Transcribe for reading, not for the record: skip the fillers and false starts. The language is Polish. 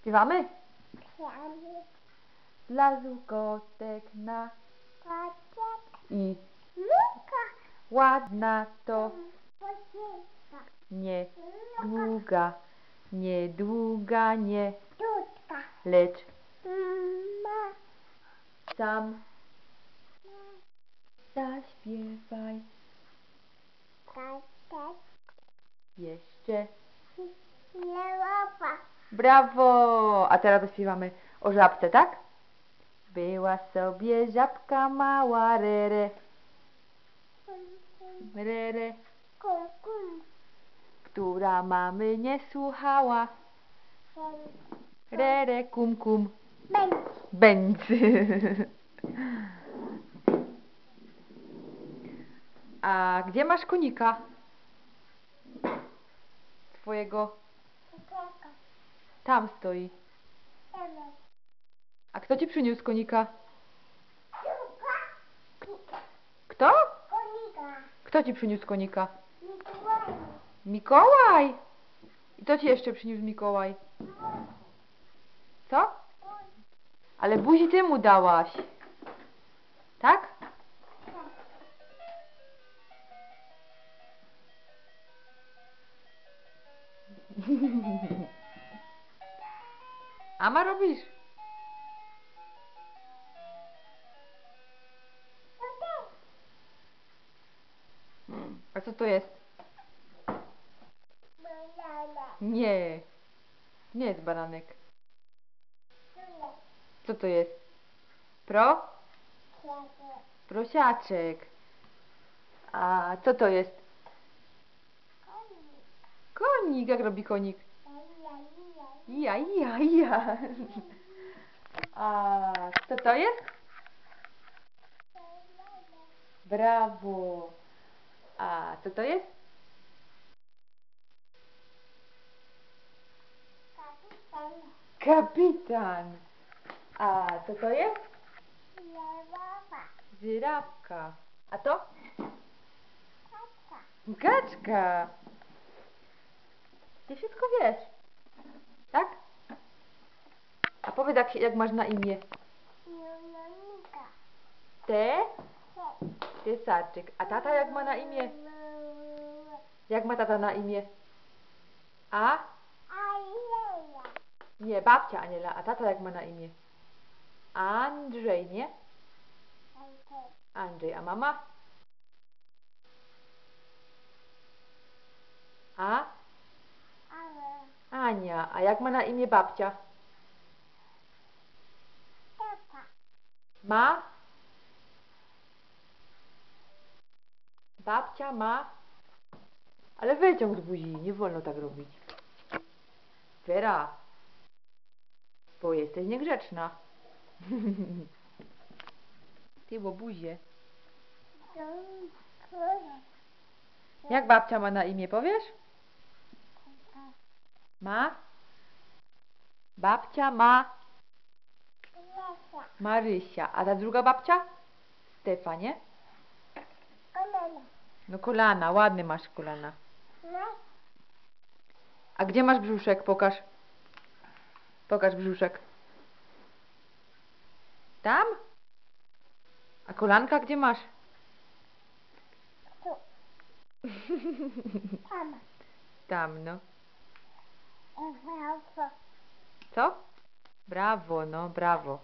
Śpiewamy? Zlazł kotek na i ładna to niedługa, niedługa nie, lecz sam zaśpiewaj jeszcze. Brawo! A teraz zaśpiewamy o żabce, tak? Była sobie żabka mała, rere, rere, która mamy nie słuchała. Rere, kum, kum, bęc. A gdzie masz konika? Twojego? Tam stoi. A kto ci przyniósł konika? Kto? Kto ci przyniósł konika? Mikołaj! I co ci jeszcze przyniósł Mikołaj? Co? Ale buzi ty mu dałaś. Tak? Ama robisz? A co to jest? Nie. Nie jest baranek. Co to jest? Prosiaczek. A co to jest? Konik. Jak robi konik? Ja, ja, ja. A co to jest? Brawo. A co to jest? Kapitan. A co to jest? Żyrafka. A to? Kaczka. Ty wszystko wiesz. Tak? A powiedz jak masz na imię. Tesaczyk. A tata jak ma na imię? Jak ma tata na imię? A? Nie, babcia Aniela. A tata jak ma na imię? Andrzej, nie? Andrzej. A mama? A? Ania. A jak ma na imię babcia? Ma? Babcia ma? Ale wyciąg z buzi. Nie wolno tak robić. Wera. Bo jesteś niegrzeczna. Ty łobuzie. Jak babcia ma na imię, powiesz? Ma? Babcia ma Marysia. A ta druga babcia? Stefa, nie? No kolana, ładny masz kolana. A gdzie masz brzuszek? Pokaż. Pokaż brzuszek. Tam? A kolanka gdzie masz? Tam, no. Co? Brawo, no, brawo.